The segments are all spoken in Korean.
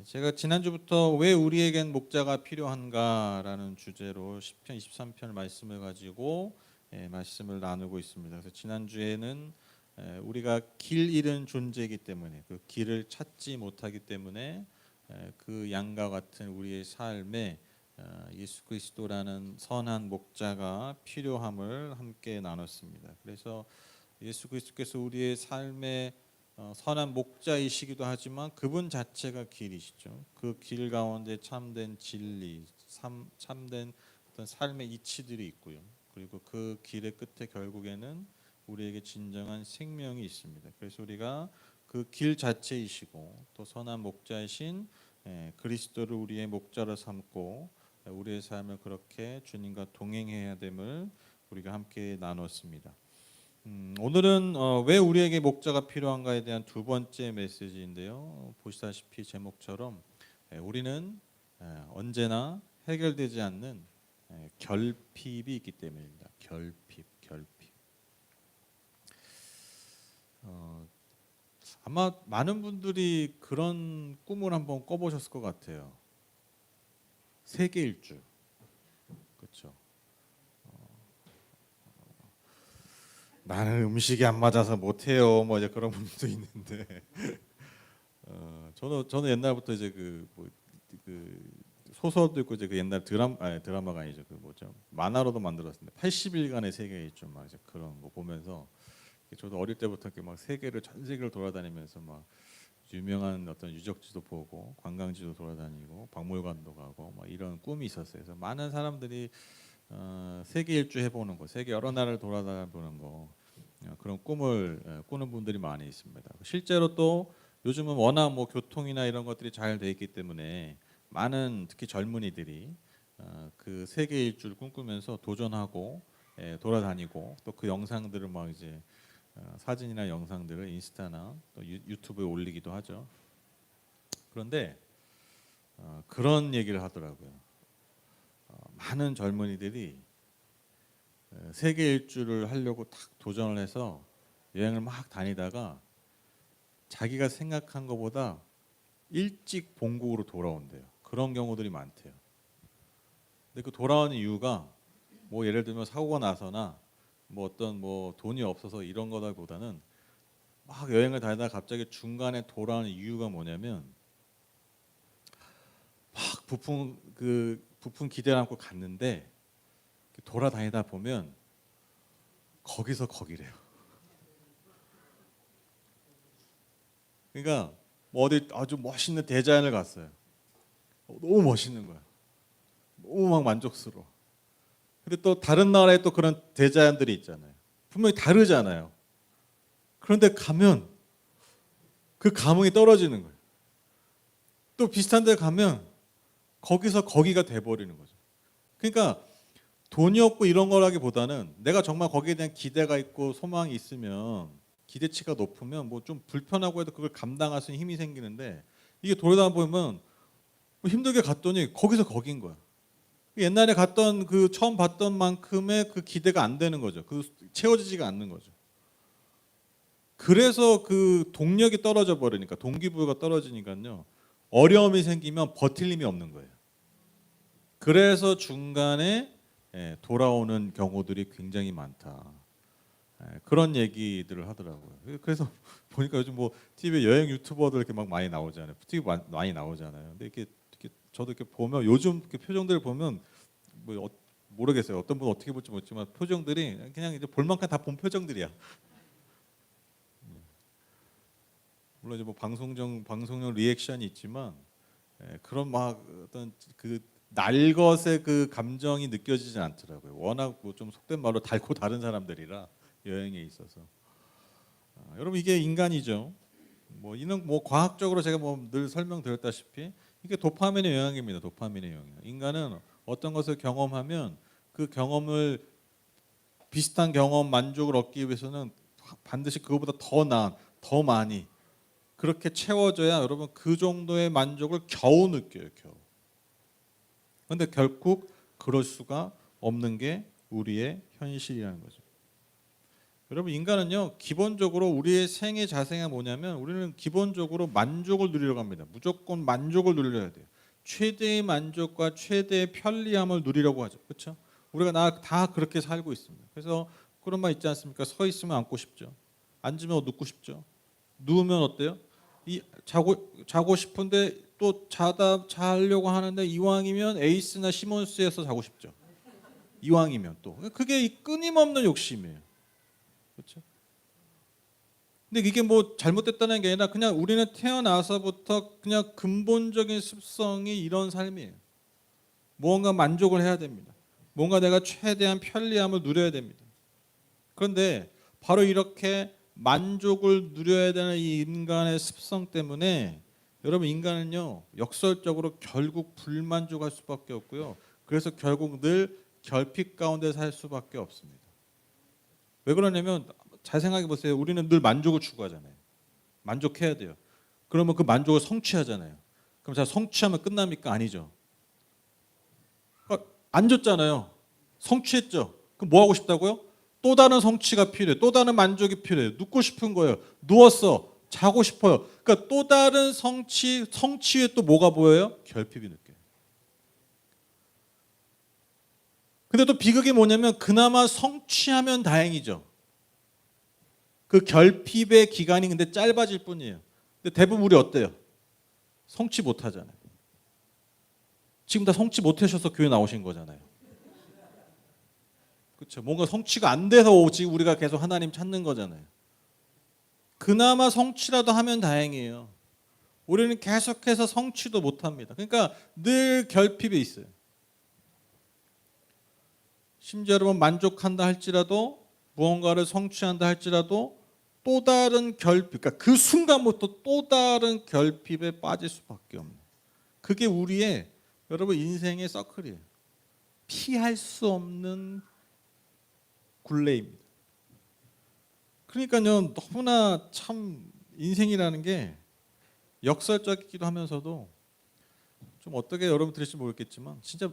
제가 지난주부터 왜 우리에겐 목자가 필요한가라는 주제로 시편 23편 말씀을 가지고 말씀을 나누고 있습니다. 그래서 지난주에는 우리가 길 잃은 존재이기 때문에 그 길을 찾지 못하기 때문에 그 양과 같은 우리의 삶에 예수 그리스도라는 선한 목자가 필요함을 함께 나눴습니다. 그래서 예수 그리스도께서 우리의 삶에 선한 목자이시기도 하지만 그분 자체가 길이시죠. 그 길 가운데 참된 진리, 참된 어떤 삶의 이치들이 있고요. 그리고 그 길의 끝에 결국에는 우리에게 진정한 생명이 있습니다. 그래서 우리가 그 길 자체이시고 또 선한 목자이신 그리스도를 우리의 목자로 삼고 우리의 삶을 그렇게 주님과 동행해야 됨을 우리가 함께 나눴습니다. 오늘은 왜 우리에게 목자가 필요한가에 대한 두 번째 메시지인데요. 보시다시피 제목처럼 우리는 언제나 해결되지 않는 결핍이 있기 때문입니다. 결핍. 아마 많은 분들이 그런 꿈을 한번 꿔보셨을 것 같아요. 세계 일주. 그렇죠. 나는 음식이 안 맞아서 못해요. 뭐 이제 그런 분도 있는데, 저는 옛날부터 이제 그 소설도 있고 이제 그 옛날 드라마가 아니죠. 그 뭐죠? 만화로도 만들었는데 80일간의 세계 일주 막 이제 그런 거 보면서 저도 어릴 때부터 이렇게 막 전 세계를 돌아다니면서 막 유명한 어떤 유적지도 보고 관광지도 돌아다니고 박물관도 가고 막 이런 꿈이 있었어요. 그래서 많은 사람들이 세계 일주 해보는 거, 세계 여러 나라를 돌아다니는 거 그런 꿈을 꾸는 분들이 많이 있습니다. 실제로 또 요즘은 워낙 뭐 교통이나 이런 것들이 잘 돼 있기 때문에 많은 특히 젊은이들이 그 세계 일주를 꿈꾸면서 도전하고 돌아다니고 또 그 영상들을 막 이제 사진이나 영상들을 인스타나 또 유튜브에 올리기도 하죠. 그런데 그런 얘기를 하더라고요. 많은 젊은이들이 세계 일주를 하려고 딱 도전을 해서 여행을 막 다니다가 자기가 생각한 것보다 일찍 본국으로 돌아온대요. 그런 경우들이 많대요. 근데 그 돌아오는 이유가 뭐 예를 들면 사고가 나서나 뭐 어떤 뭐 돈이 없어서 이런 거다보다는 막 여행을 다니다가 갑자기 중간에 돌아오는 이유가 뭐냐면 막 부푼 기대를 안고 갔는데 돌아다니다 보면 거기서 거기래요. 그러니까 뭐 어디 아주 멋있는 대자연을 갔어요. 너무 멋있는 거야. 너무 막 만족스러워. 근데 또 다른 나라에 또 그런 대자연들이 있잖아요. 분명히 다르잖아요. 그런데 가면 그 감흥이 떨어지는 거예요. 또 비슷한 데 가면 거기서 거기가 돼버리는 거죠. 그러니까 돈이 없고 이런 거라기보다는 내가 정말 거기에 대한 기대가 있고 소망이 있으면 기대치가 높으면 뭐 좀 불편하고 해도 그걸 감당할 수 있는 힘이 생기는데 이게 돌아다 보면 뭐 힘들게 갔더니 거기서 거긴 거야. 옛날에 갔던 그 처음 봤던 만큼의 그 기대가 안 되는 거죠. 그 채워지지가 않는 거죠. 그래서 그 동력이 떨어져 버리니까 동기부여가 떨어지니까요. 어려움이 생기면 버틸 힘이 없는 거예요. 그래서 중간에 돌아오는 경우들이 굉장히 많다. 그런 얘기들을 하더라고요. 그래서 보니까 요즘 뭐 TV에 여행 유튜버들 이렇게 막 많이 나오잖아요. TV 많이 나오잖아요. 근데 이렇게 저도 이렇게 보면 요즘 이렇게 표정들을 보면 뭐 모르겠어요. 어떤 분 어떻게 볼지 모르지만 표정들이 그냥 이제 볼만큼 다 본 표정들이야. 물론 이제 뭐 방송용 리액션이 있지만 그런 막 어떤 그 날것의 그 감정이 느껴지진 않더라고요. 워낙 뭐 좀 속된 말로 달고 다른 사람들이라 여행에 있어서 여러분 이게 인간이죠. 뭐 이는 뭐 과학적으로 제가 뭐 늘 설명드렸다시피 이게 도파민의 영향입니다. 도파민의 영향. 인간은 어떤 것을 경험하면 그 경험을 비슷한 경험 만족을 얻기 위해서는 반드시 그거보다 더 나은 더 많이 그렇게 채워져야 여러분 그 정도의 만족을 겨우 느껴요. 겨우. 그런데 결국 그럴 수가 없는 게 우리의 현실이라는 거죠. 여러분 인간은요 기본적으로 우리의 생애 자세가 뭐냐면 우리는 기본적으로 만족을 누리려고 합니다. 무조건 만족을 누려야 돼요. 최대의 만족과 최대의 편리함을 누리려고 하죠. 그렇죠? 우리가 다 그렇게 살고 있습니다. 그래서 그런 말 있지 않습니까? 서 있으면 앉고 싶죠. 앉으면 눕고 싶죠. 누우면 어때요? 자고 싶은데 또 자려고 하는데 이왕이면 에이스나 시몬스에서 자고 싶죠. 이왕이면 또 그게 이 끊임없는 욕심이에요. 그렇죠? 근데 이게 뭐 잘못됐다는 게 아니라 그냥 우리는 태어나서부터 그냥 근본적인 습성이 이런 삶이에요. 무언가 만족을 해야 됩니다. 뭔가 내가 최대한 편리함을 누려야 됩니다. 그런데 바로 이렇게 만족을 누려야 되는 이 인간의 습성 때문에 여러분 인간은요 역설적으로 결국 불만족할 수밖에 없고요. 그래서 결국 늘 결핍 가운데 살 수밖에 없습니다. 왜 그러냐면 잘 생각해 보세요. 우리는 늘 만족을 추구하잖아요. 만족해야 돼요. 그러면 그 만족을 성취하잖아요. 그럼 자 성취하면 끝납니까? 아니죠. 안 줬잖아요. 성취했죠. 그럼 뭐 하고 싶다고요? 또 다른 성취가 필요해요. 또 다른 만족이 필요해요. 눕고 싶은 거예요. 누웠어. 자고 싶어요. 그러니까 또 다른 성취에 또 뭐가 보여요? 결핍이 느껴요. 근데 또 비극이 뭐냐면 그나마 성취하면 다행이죠. 그 결핍의 기간이 근데 짧아질 뿐이에요. 근데 대부분 우리 어때요? 성취 못 하잖아요. 지금 다 성취 못 하셔서 교회 나오신 거잖아요. 그렇죠. 뭔가 성취가 안 돼서 지금 우리가 계속 하나님 찾는 거잖아요. 그나마 성취라도 하면 다행이에요. 우리는 계속해서 성취도 못 합니다. 그러니까 늘 결핍에 있어요. 심지어 여러분 만족한다 할지라도 무언가를 성취한다 할지라도 또 다른 결핍, 그러니까 그 순간부터 또 다른 결핍에 빠질 수밖에 없는. 그게 우리의 여러분 인생의 서클이에요. 피할 수 없는 굴레입니다. 그러니까요 너무나 참 인생이라는 게 역설적이기도 하면서도 좀 어떻게 여러분 들을지 모르겠지만 진짜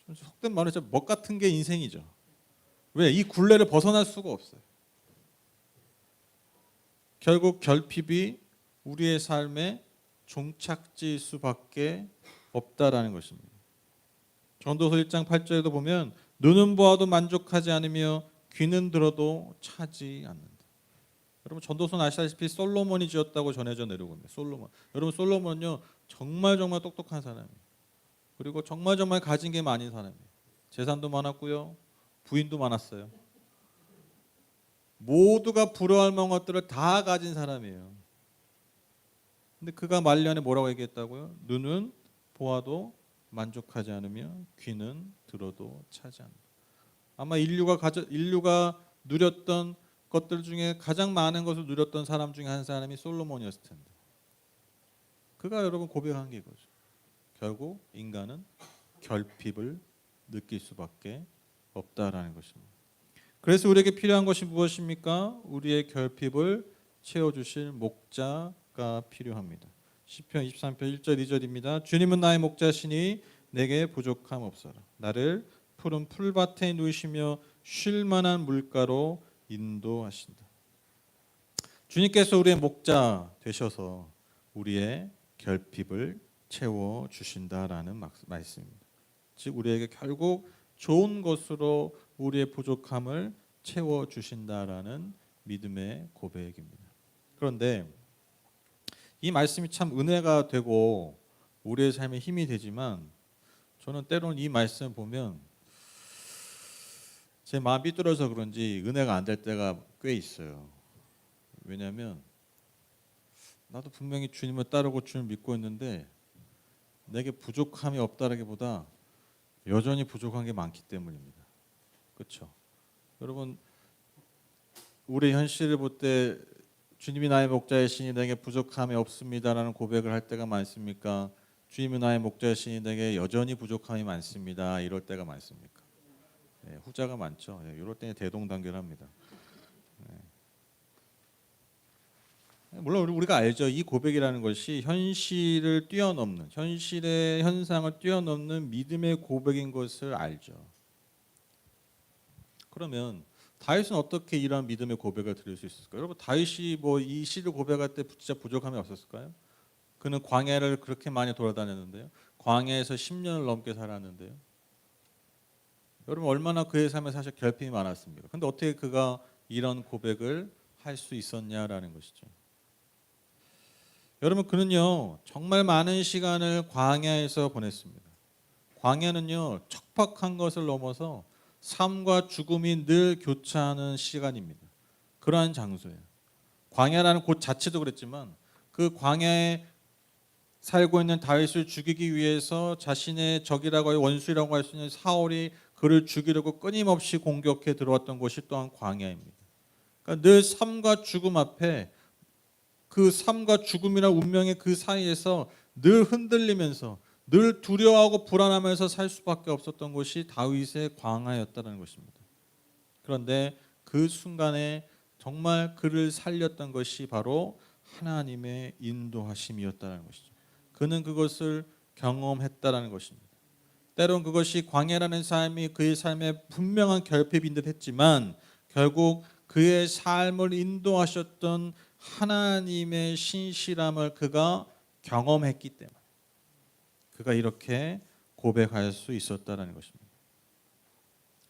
좀 속된 말로 진짜 먹 같은 게 인생이죠. 왜? 이 굴레를 벗어날 수가 없어요. 결국 결핍이 우리의 삶의 종착지일 수밖에 없다라는 것입니다. 전도서 1장 8절에도 보면 눈은 보아도 만족하지 않으며 귀는 들어도 차지 않는다. 여러분 전도서는 아시다시피 솔로몬이 지었다고 전해져 내려오고 있습니다. 솔로몬. 여러분 솔로몬은요 정말 똑똑한 사람이에요. 그리고 정말 가진 게 많은 사람이에요. 재산도 많았고요. 부인도 많았어요. 모두가 부러워할 만한 것들을 다 가진 사람이에요. 근데 그가 말년에 뭐라고 얘기했다고요? 눈은 보아도 만족하지 않으며 귀는 들어도 차지 않는다. 아마 인류가 누렸던 것들 중에 가장 많은 것을 누렸던 사람 중에 한 사람이 솔로몬이었을 텐데 그가 여러분 고백한 게 이거죠. 결국 인간은 결핍을 느낄 수밖에 없다라는 것입니다. 그래서 우리에게 필요한 것이 무엇입니까? 우리의 결핍을 채워주실 목자가 필요합니다. 시편 23편 1절 2절입니다. 주님은 나의 목자시니 내게 부족함 없어라. 나를 푸른 풀밭에 누이시며 쉴 만한 물가로 인도하신다. 주님께서 우리의 목자 되셔서 우리의 결핍을 채워주신다라는 말씀입니다. 즉 우리에게 결국 좋은 것으로 우리의 부족함을 채워주신다라는 믿음의 고백입니다. 그런데 이 말씀이 참 은혜가 되고 우리의 삶에 힘이 되지만 저는 때로는 이 말씀을 보면 제 마음이 삐뚤어서 그런지 은혜가 안 될 때가 꽤 있어요. 왜냐하면 나도 분명히 주님을 따르고 주님을 믿고 있는데 내게 부족함이 없다라기보다 여전히 부족한 게 많기 때문입니다. 그렇죠? 여러분 우리 현실을 볼 때 주님이 나의 목자이시니 내게 부족함이 없습니다라는 고백을 할 때가 많습니까? 주님이 나의 목자이시니 내게 여전히 부족함이 많습니다. 이럴 때가 많습니까? 네, 후자가 많죠. 네, 이럴 때는 대동단결합니다. 네. 물론 우리가 알죠. 이 고백이라는 것이 현실을 뛰어넘는, 현실의 현상을 뛰어넘는 믿음의 고백인 것을 알죠. 그러면 다윗은 어떻게 이런 믿음의 고백을 드릴 수 있었을까요? 여러분 다윗이 뭐 이 시를 고백할 때 진짜 부족함이 없었을까요? 그는 광야를 그렇게 많이 돌아다녔는데요. 광야에서 10년을 넘게 살았는데요. 여러분 얼마나 그의 삶에 사실 결핍이 많았습니까? 근데 어떻게 그가 이런 고백을 할 수 있었냐라는 것이죠. 여러분 그는요 정말 많은 시간을 광야에서 보냈습니다. 광야는요 척박한 것을 넘어서 삶과 죽음이 늘 교차하는 시간입니다. 그러한 장소예요. 광야라는 곳 자체도 그랬지만 그 광야에 살고 있는 다윗을 죽이기 위해서 자신의 적이라고 원수라고 할 수 있는 사울이 그를 죽이려고 끊임없이 공격해 들어왔던 곳이 또한 광야입니다. 그러니까 늘 삶과 죽음 앞에 그 삶과 죽음이나 운명의 그 사이에서 늘 흔들리면서 늘 두려워하고 불안하면서 살 수밖에 없었던 곳이 다윗의 광야였다는 것입니다. 그런데 그 순간에 정말 그를 살렸던 것이 바로 하나님의 인도하심이었다는 것이죠. 그는 그것을 경험했다는 것입니다. 때론 그것이 광야라는 삶이 그의 삶에 분명한 결핍인 듯 했지만 결국 그의 삶을 인도하셨던 하나님의 신실함을 그가 경험했기 때문에 그가 이렇게 고백할 수 있었다는 것입니다.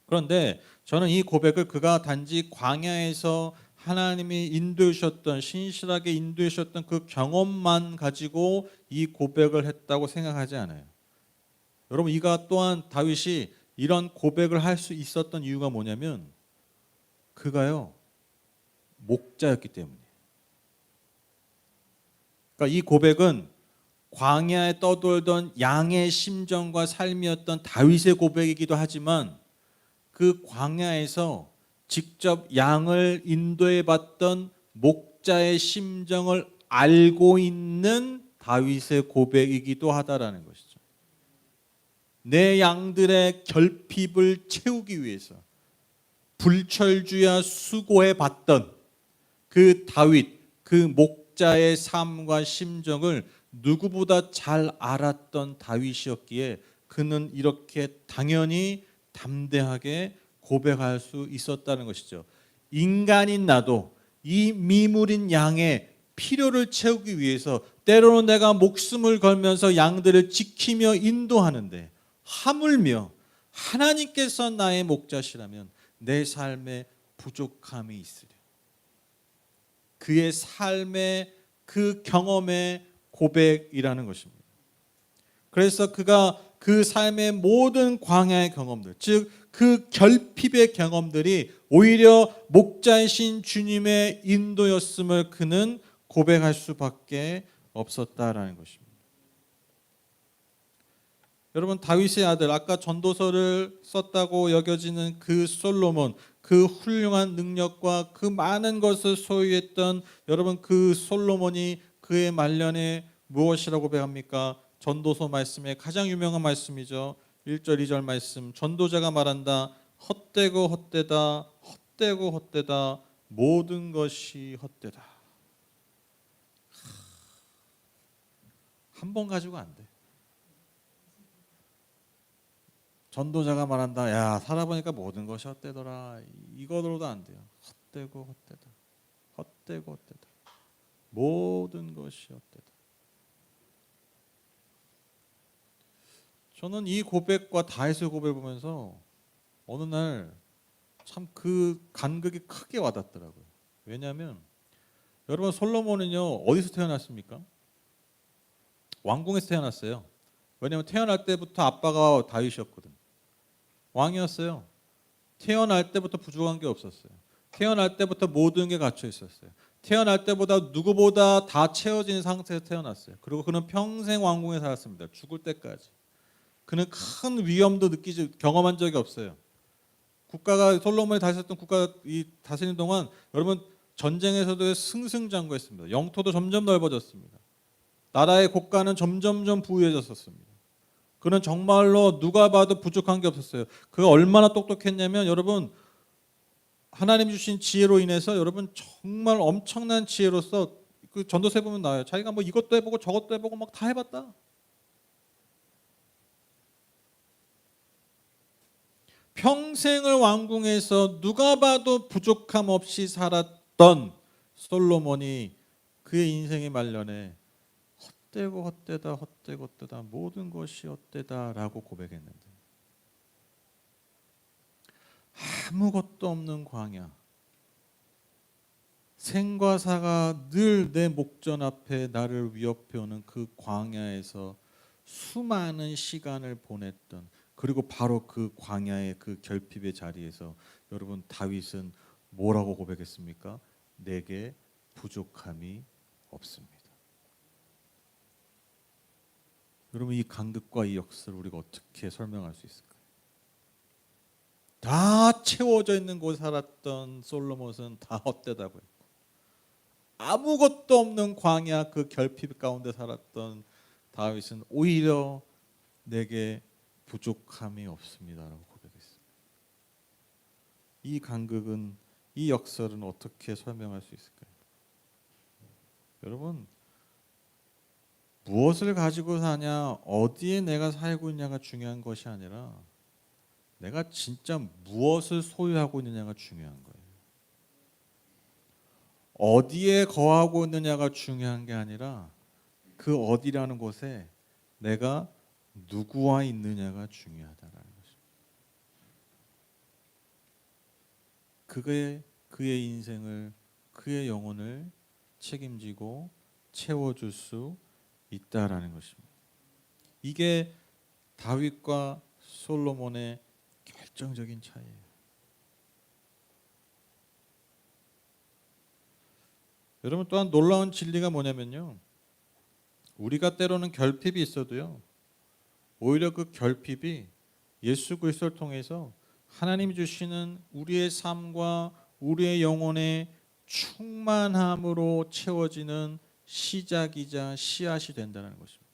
그런데 저는 이 고백을 그가 단지 광야에서 하나님이 인도해 주셨던 신실하게 인도해 주셨던 그 경험만 가지고 이 고백을 했다고 생각하지 않아요. 여러분 이가 또한 다윗이 이런 고백을 할 수 있었던 이유가 뭐냐면 그가요 목자였기 때문이에요. 그러니까 이 고백은 광야에 떠돌던 양의 심정과 삶이었던 다윗의 고백이기도 하지만 그 광야에서 직접 양을 인도해 봤던 목자의 심정을 알고 있는 다윗의 고백이기도 하다라는 것이죠. 내 양들의 결핍을 채우기 위해서 불철주야 수고해 봤던 그 다윗, 그 목자의 삶과 심정을 누구보다 잘 알았던 다윗이었기에 그는 이렇게 당연히 담대하게 고백할 수 있었다는 것이죠. 인간인 나도 이 미물인 양의 필요를 채우기 위해서 때로는 내가 목숨을 걸면서 양들을 지키며 인도하는데 하물며 하나님께서 나의 목자시라면 내 삶에 부족함이 있으랴. 그의 삶의 그 경험의 고백이라는 것입니다. 그래서 그가 그 삶의 모든 광야의 경험들, 즉 그 결핍의 경험들이 오히려 목자이신 주님의 인도였음을 그는 고백할 수밖에 없었다라는 것입니다. 여러분 다윗의 아들, 아까 전도서를 썼다고 여겨지는 그 솔로몬, 그 훌륭한 능력과 그 많은 것을 소유했던 여러분 그 솔로몬이 그의 말년에 무엇이라고 고백합니까? 전도서 말씀의 가장 유명한 말씀이죠. 1절 2절 말씀. 전도자가 말한다. 헛되고 헛되다. 헛되고 헛되다. 모든 것이 헛되다. 한 번 가지고 안 돼. 전도자가 말한다. 야, 살아보니까 모든 것이 헛되더라. 이거로도 안 돼요. 헛되고 헛되다. 헛되고 헛되다. 모든 것이 헛되다. 저는 이 고백과 다윗의 고백을 보면서 어느 날 참 그 간극이 크게 와닿더라고요. 왜냐하면 여러분 솔로몬은요 어디서 태어났습니까? 왕궁에서 태어났어요. 왜냐하면 태어날 때부터 아빠가 다윗이었거든. 왕이었어요. 태어날 때부터 부족한 게 없었어요. 태어날 때부터 모든 게 갖춰 있었어요. 태어날 때보다 누구보다 다 채워진 상태에서 태어났어요. 그리고 그는 평생 왕궁에 살았습니다. 죽을 때까지. 그는 큰 위험도 경험한 적이 없어요. 국가가 솔로몬이 다스렸던 국가가 다스리는 동안 여러분 전쟁에서도 승승장구했습니다. 영토도 점점 넓어졌습니다. 나라의 국가는 점점점 부유해졌었습니다. 그는 정말로 누가 봐도 부족한 게 없었어요. 그가 얼마나 똑똑했냐면 여러분 하나님 주신 지혜로 인해서 여러분 정말 엄청난 지혜로서 그 전도서에 보면 나와요. 자기가 뭐 이것도 해보고 저것도 해보고 막 다 해봤다. 평생을 왕궁에서 누가 봐도 부족함 없이 살았던 솔로몬이 그의 인생의 말년에 헛되고 헛되다 헛되고 헛되다 모든 것이 헛되다라고 고백했는데 아무것도 없는 광야, 생과 사가 늘 내 목전 앞에 나를 위협해 오는 그 광야에서 수많은 시간을 보냈던, 그리고 바로 그 광야의 그 결핍의 자리에서 여러분 다윗은 뭐라고 고백했습니까? 내게 부족함이 없습니다. 여러분 이 간극과 이 역사를 우리가 어떻게 설명할 수 있을까요? 다 채워져 있는 곳에 살았던 솔로몬은 다 헛되다고 했고, 아무것도 없는 광야 그 결핍 가운데 살았던 다윗은 오히려 내게 부족함이 없습니다라고 고백했습니다. 이 간극은, 이 역설은 어떻게 설명할 수 있을까요? 여러분 무엇을 가지고 사냐, 어디에 내가 살고 있냐가 중요한 것이 아니라 내가 진짜 무엇을 소유하고 있느냐가 중요한 거예요. 어디에 거하고 있느냐가 중요한 게 아니라 그 어디라는 곳에 내가 누구와 있느냐가 중요하다라는 것입니다. 그의 인생을, 그의 영혼을 책임지고 채워줄 수 있다라는 것입니다. 이게 다윗과 솔로몬의 결정적인 차이예요. 여러분 또한 놀라운 진리가 뭐냐면요, 우리가 때로는 결핍이 있어도요, 오히려 그 결핍이 예수 그리스도를 통해서 하나님이 주시는 우리의 삶과 우리의 영혼의 충만함으로 채워지는 시작이자 씨앗이 된다는 것입니다.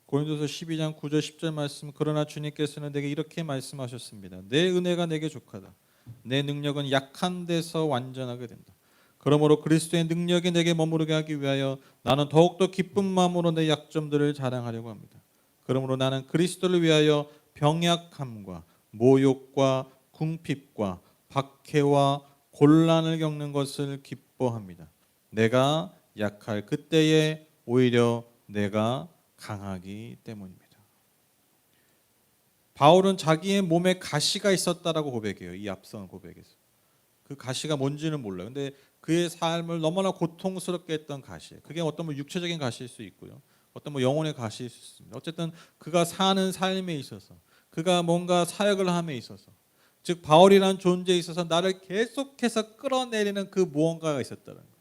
고린도서 12장 9절 10절 말씀, 그러나 주님께서는 내게 이렇게 말씀하셨습니다. 내 은혜가 내게 족하다. 내 능력은 약한 데서 완전하게 된다. 그러므로 그리스도의 능력이 내게 머무르게 하기 위하여 나는 더욱더 기쁜 마음으로 내 약점들을 자랑하려고 합니다. 그러므로 나는 그리스도를 위하여 병약함과 모욕과 궁핍과 박해와 곤란을 겪는 것을 기뻐합니다. 내가 약할 그때에 오히려 내가 강하기 때문입니다. 바울은 자기의 몸에 가시가 있었다라고 고백해요. 이 앞선 고백에서. 그 가시가 뭔지는 몰라요. 근데 그의 삶을 너무나 고통스럽게 했던 가시예요. 그게 어떤 뭐 육체적인 가시일 수 있고요, 어떤 뭐 영혼의 가시일 수 있습니다. 어쨌든 그가 사는 삶에 있어서, 그가 뭔가 사역을 함에 있어서, 즉 바울이라는 존재에 있어서 나를 계속해서 끌어내리는 그 무언가가 있었다는 거예요.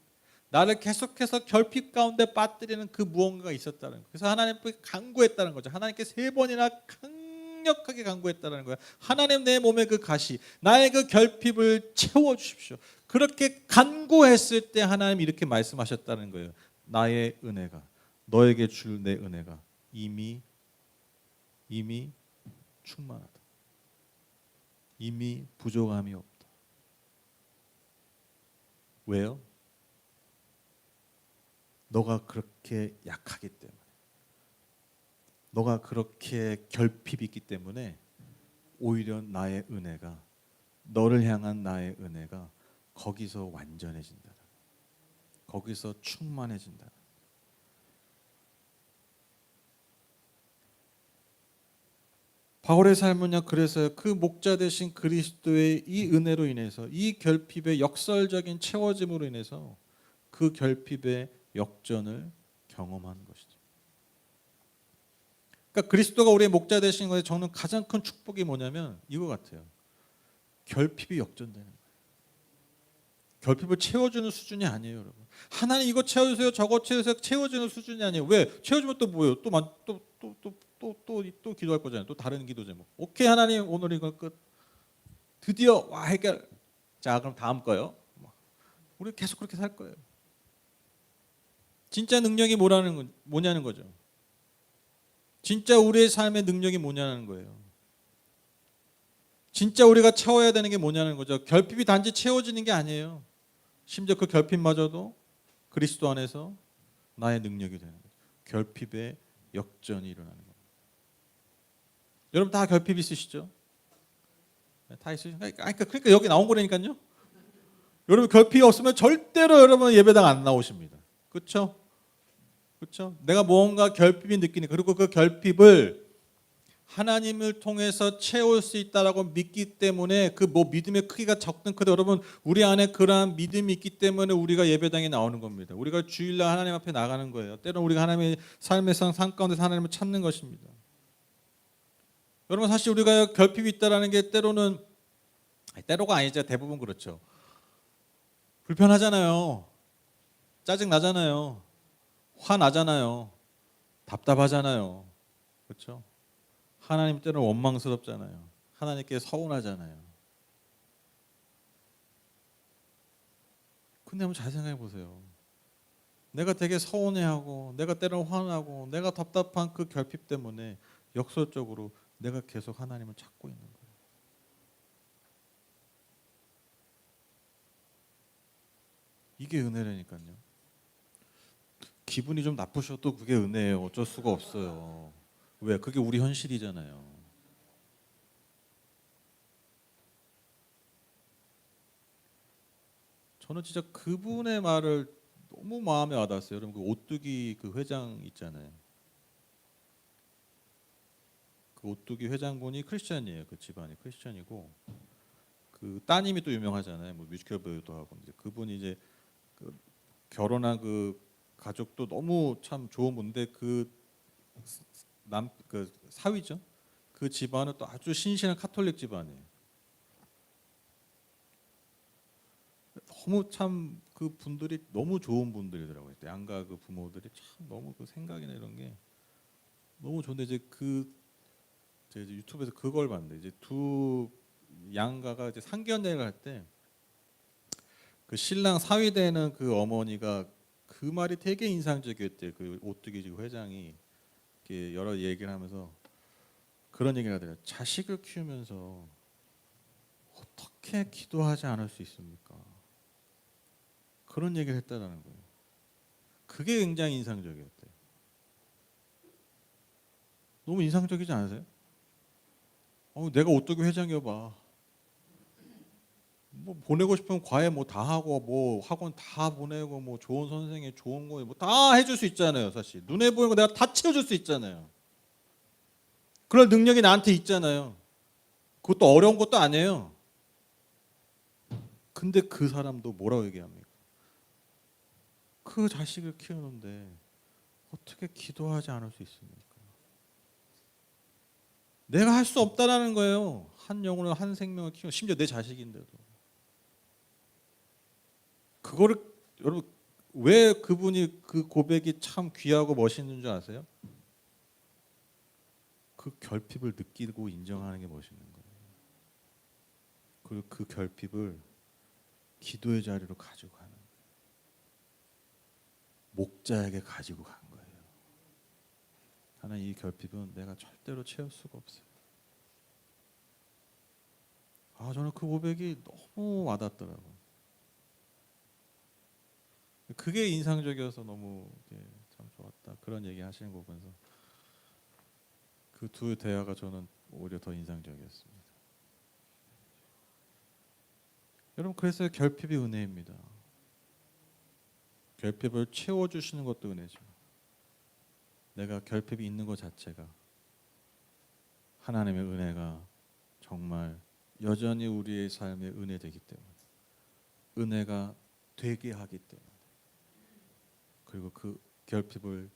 나를 계속해서 결핍 가운데 빠뜨리는 그 무언가가 있었다는 거예요. 그래서 하나님께 간구했다는 거죠. 하나님께 3번이나 강력하게 간구했다는 거예요. 하나님, 내 몸의 그 가시, 나의 그 결핍을 채워주십시오. 그렇게 간구했을 때 하나님이 이렇게 말씀하셨다는 거예요. 나의 은혜가, 너에게 줄 내 은혜가 이미 충만하다. 이미 부족함이 없다. 왜요? 너가 그렇게 약하기 때문에, 너가 그렇게 결핍이 있기 때문에 오히려 나의 은혜가, 너를 향한 나의 은혜가 거기서 완전해진다. 거기서 충만해진다. 바울의 삶은요, 그래서 그 목자 되신 그리스도의 이 은혜로 인해서, 이 결핍의 역설적인 채워짐으로 인해서 그 결핍의 역전을 경험하는 것이죠. 그러니까 그리스도가 우리의 목자 되신 것에 저는 가장 큰 축복이 뭐냐면 이거 같아요. 결핍이 역전되는 거예요. 결핍을 채워주는 수준이 아니에요, 여러분. 하나님 이거 채워주세요, 저거 채워주세요, 채워주는 수준이 아니에요. 왜? 채워주면 또 뭐예요? 또 기도할 거잖아요. 또 다른 기도 제목. 오케이, 하나님 오늘 이거 끝. 드디어 와 해결. 자, 그럼 다음 거요. 우리 계속 그렇게 살 거예요. 진짜 능력이 뭐냐는 거죠. 진짜 우리의 삶의 능력이 뭐냐는 거예요. 진짜 우리가 채워야 되는 게 뭐냐는 거죠. 결핍이 단지 채워지는 게 아니에요. 심지어 그 결핍마저도 그리스도 안에서 나의 능력이 되는 거죠. 결핍의 역전이 일어나는 겁니다. 여러분 다 결핍 있으시죠? 다 있으시죠. 그러니까 여기 나온 거라니까요. 여러분 결핍이 없으면 절대로 여러분 예배당 안 나오십니다. 그렇죠? 그렇죠? 내가 뭔가 결핍이 느끼니 그리고 그 결핍을 하나님을 통해서 채울 수 있다라고 믿기 때문에 그 뭐 믿음의 크기가 적든 크든 여러분 우리 안에 그러한 믿음이 있기 때문에 우리가 예배당에 나오는 겁니다. 우리가 주일날 하나님 앞에 나가는 거예요. 때로는 우리가 하나님의 삶의 삶 가운데서 하나님을 찾는 것입니다. 여러분 사실 우리가 결핍이 있다라는 게 때로가 아니죠. 대부분 그렇죠. 불편하잖아요. 짜증 나잖아요. 화나잖아요. 답답하잖아요. 그렇죠? 하나님 때는 원망스럽잖아요. 하나님께 서운하잖아요. 근데 한번 잘 생각해 보세요. 내가 되게 서운해하고 내가 때로는 화나고 내가 답답한 그 결핍 때문에 역설적으로 내가 계속 하나님을 찾고 있는 거예요. 이게 은혜라니까요. 기분이 좀 나쁘셔도 그게 은혜예요. 어쩔 수가 없어요. 왜? 그게 우리 현실이잖아요. 저는 진짜 그분의 말을 너무 마음에 와닿았어요. 여러분 그 오뚜기 그 회장 있잖아요. 그 오뚜기 회장분이 크리스천이에요. 그 집안이 크리스천이고 그 따님이 또 유명하잖아요. 뭐 뮤지컬 배우도 하고 이제 그분이 이제 그 결혼한 그 가족도 너무 참 좋은 분인데 그 사위죠. 그 집안은 또 아주 신실한 카톨릭 집안이에요. 너무 참 그 분들이 너무 좋은 분들이더라고요. 양가 그 부모들이 참 너무 그 생각이나 이런 게 너무 좋은데 이제 제가 이제 유튜브에서 그걸 봤는데 이제 두 양가가 이제 상견례를 할 때 그 신랑 사위 되는 그 어머니가 그 말이 되게 인상적이었대요. 그 오뚜기 회장이 이렇게 여러 얘기를 하면서 그런 얘기를 하더라고요. 자식을 키우면서 어떻게 기도하지 않을 수 있습니까? 그런 얘기를 했다라는 거예요. 그게 굉장히 인상적이었대요. 너무 인상적이지 않으세요? 내가 오뚜기 회장이어봐. 뭐 보내고 싶으면 과외 뭐 다 하고 뭐 학원 다 보내고 뭐 좋은 선생님 좋은 거 뭐 다 해줄 수 있잖아요. 사실 눈에 보이는 거 내가 다 채워줄 수 있잖아요. 그럴 능력이 나한테 있잖아요. 그것도 어려운 것도 아니에요. 근데 그 사람도 뭐라고 얘기합니까? 그 자식을 키우는데 어떻게 기도하지 않을 수 있습니까? 내가 할 수 없다라는 거예요. 한 영혼을 한 생명을 키우는 심지어 내 자식인데도. 그거를 여러분 왜 그분이 그 고백이 참 귀하고 멋있는 줄 아세요? 그 결핍을 느끼고 인정하는 게 멋있는 거예요. 그리고 그 결핍을 기도의 자리로 가지고 가는 거예요. 목자에게 가지고 간 거예요. 하나님 이 결핍은 내가 절대로 채울 수가 없어요. 저는 그 고백이 너무 와닿더라고요. 그게 인상적이어서 너무 참 좋았다. 그런 얘기 하시는 거 보면서 그 두 대화가 저는 오히려 더 인상적이었습니다. 여러분 그래서 결핍이 은혜입니다. 결핍을 채워주시는 것도 은혜죠. 내가 결핍이 있는 것 자체가 하나님의 은혜가 정말 여전히 우리의 삶에 은혜되기 때문에 은혜가 되게 하기 때문에 그리고 그 결핍을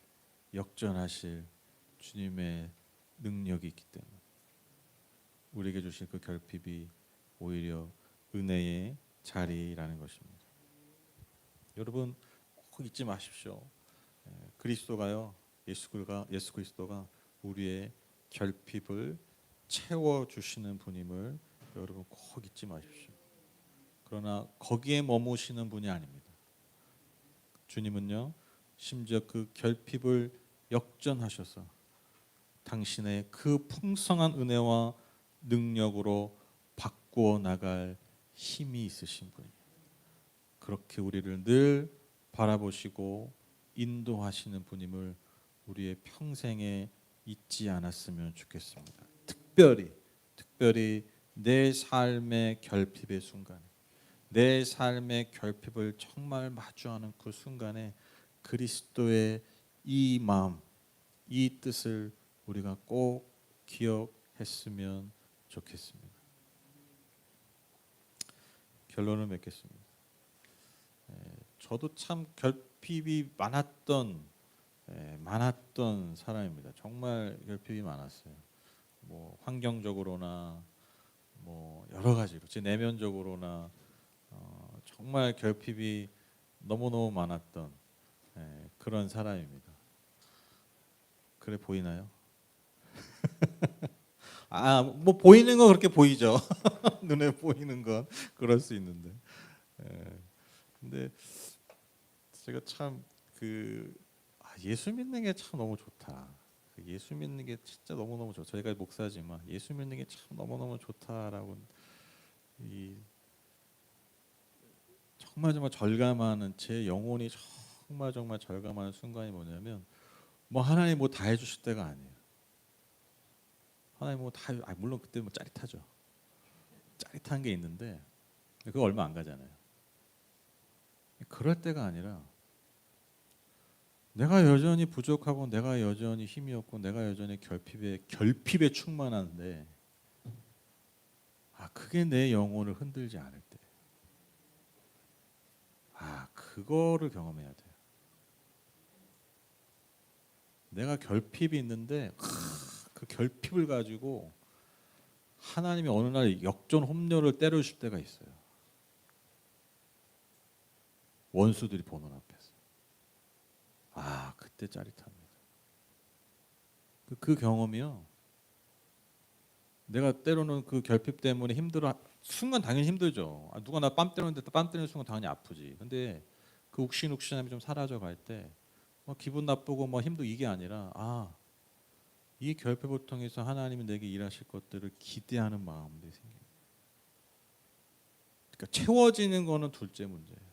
역전하실 주님의 능력이 있기 때문에 우리에게 주신 그 결핍이 오히려 은혜의 자리라는 것입니다. 여러분 꼭 잊지 마십시오. 그리스도가요, 예수 그리스도가 우리의 결핍을 채워 주시는 분임을 여러분 꼭 잊지 마십시오. 그러나 거기에 머무시는 분이 아닙니다. 주님은요, 심지어 그 결핍을 역전하셔서 당신의 그 풍성한 은혜와 능력으로 바꾸어 나갈 힘이 있으신 분이에요. 그렇게 우리를 늘 바라보시고 인도하시는 분임을 우리의 평생에 잊지 않았으면 좋겠습니다. 특별히 내 삶의 결핍의 순간에, 내 삶의 결핍을 정말 마주하는 그 순간에 그리스도의 이 마음, 이 뜻을 우리가 꼭 기억했으면 좋겠습니다. 결론을 맺겠습니다. 저도 참 결핍이 많았던 사람입니다. 정말 결핍이 많았어요. 뭐 환경적으로나 뭐 여러 가지로, 제 내면적으로나 정말 결핍이 너무너무 많았던 그런 사람입니다. 그래 보이나요? 뭐 보이는 건 그렇게 보이죠. 눈에 보이는 건 그럴 수 있는데. 근데 제가 참 예수 믿는 게 참 너무 좋다. 예수 믿는 게 진짜 너무너무 좋다. 저희가 목사지만 예수 믿는 게 참 너무너무 좋다라고 정말 절감하는, 제 영혼이 정말 절감하는 순간이 뭐냐면, 뭐 하나님 뭐 다 해주실 때가 아니에요. 하나님 뭐 다, 물론 그때 뭐 짜릿하죠. 짜릿한 게 있는데 그거 얼마 안 가잖아요. 그럴 때가 아니라 내가 여전히 부족하고 내가 여전히 힘이 없고 내가 여전히 결핍에 충만한데 그게 내 영혼을 흔들지 않을 때, 그거를 경험해야 돼요. 내가 결핍이 있는데 그 결핍을 가지고 하나님이 어느 날 역전 홈런을 때려주실 때가 있어요. 원수들이 보는 앞에서. 그때 짜릿합니다. 그 경험이요. 내가 때로는 그 결핍 때문에 순간 당연히 힘들죠. 누가 나 뺨 때리는데 뺨 때리는 순간 당연히 아프지. 근데 그 욱신욱신함이 좀 사라져 갈 때 기분 나쁘고 힘도 이게 아니라 이 결핍을 통해서 하나님이 내게 일하실 것들을 기대하는 마음들이 생겨요. 그러니까 채워지는 거는 둘째 문제예요.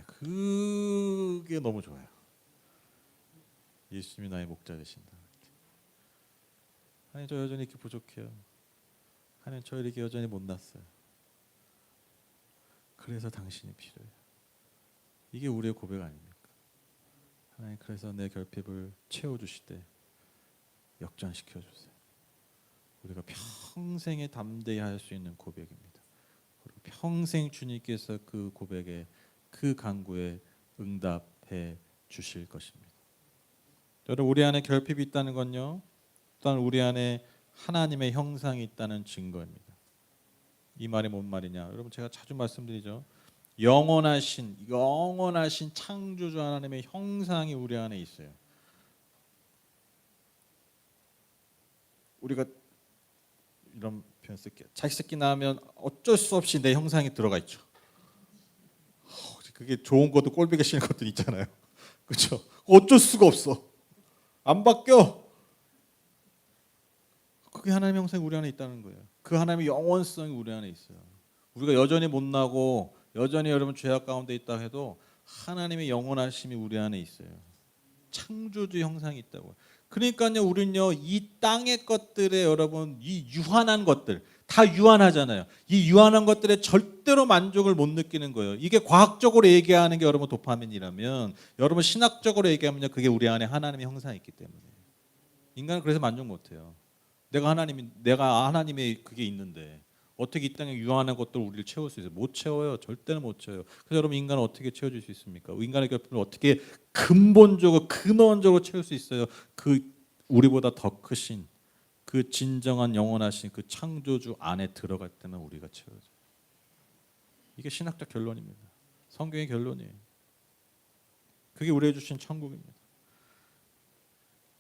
그게 너무 좋아요. 예수님이 나의 목자 되신다. 하나님, 저 여전히 이렇게 부족해요. 하나님, 저 이렇게 여전히 못났어요. 그래서 당신이 필요해요. 이게 우리의 고백 아닙니까? 하나님, 그래서 내 결핍을 채워주실 때 역전시켜 주세요. 우리가 평생에 담대히 할 수 있는 고백입니다. 그리고 평생 주님께서 그 고백에, 그 간구에 응답해 주실 것입니다. 여러분, 우리 안에 결핍이 있다는 건요, 또한 우리 안에 하나님의 형상이 있다는 증거입니다. 이 말이 뭔 말이냐? 여러분, 제가 자주 말씀드리죠. 영원하신 창조주 하나님의 형상이 우리 안에 있어요. 우리가 이런 표현 쓸게요. 자식 새끼 낳으면 어쩔 수 없이 내 형상이 들어가 있죠. 그게 좋은 것도 꼴보기 싫은 것들 있잖아요. 그렇죠? 어쩔 수가 없어. 안 바뀌어. 그게 하나님의 형상이 우리 안에 있다는 거예요. 그 하나님의 영원성이 우리 안에 있어요. 우리가 여전히 못나고 여전히 여러분 죄악 가운데 있다 해도 하나님의 영원하심이 우리 안에 있어요. 창조주 형상이 있다고. 그러니까요, 우리는요, 이 땅의 것들에 여러분, 이 유한한 것들 다 유한하잖아요. 이 유한한 것들에 절대로 만족을 못 느끼는 거예요. 이게 과학적으로 얘기하는 게 여러분 도파민이라면, 여러분 신학적으로 얘기하면요, 그게 우리 안에 하나님의 형상이 있기 때문에. 인간은 그래서 만족 못 해요. 내가 하나님의 그게 있는데 어떻게 이 땅에 유한한 것들을 우리를 채울 수 있어요? 못 채워요. 절대로 못 채워요. 그래서 여러분, 인간은 어떻게 채워줄 수 있습니까? 인간의 결핍을 어떻게 근본적으로 근원적으로 채울 수 있어요? 그 우리보다 더 크신 그 진정한 영원하신 그 창조주 안에 들어갈 때만 우리가 채워져요. 이게 신학적 결론입니다. 성경의 결론이에요. 그게 우리에게 주신 천국입니다.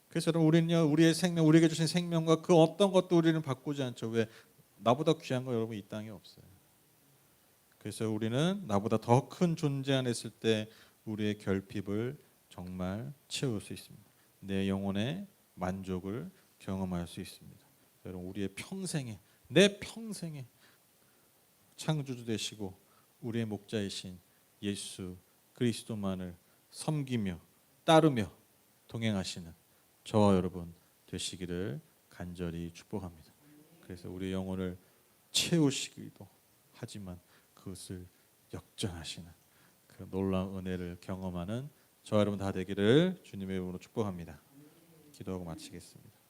그래서 여러분, 우리는요, 우리의 생명, 우리에게 주신 생명과 그 어떤 것도 우리는 바꾸지 않죠. 왜? 나보다 귀한 거 여러분 이 땅에 없어요. 그래서 우리는 나보다 더 큰 존재 안에 있을 때 우리의 결핍을 정말 채울 수 있습니다. 내 영혼의 만족을 경험할 수 있습니다. 여러분, 우리의 평생에, 내 평생에 창조주 되시고 우리의 목자이신 예수 그리스도만을 섬기며 따르며 동행하시는 저와 여러분 되시기를 간절히 축복합니다. 그래서 우리 영혼을 채우시기도 하지만 그것을 역전하시는 그 놀라운 은혜를 경험하는 저와 여러분 다 되기를 주님의 이름으로 축복합니다. 기도하고 마치겠습니다.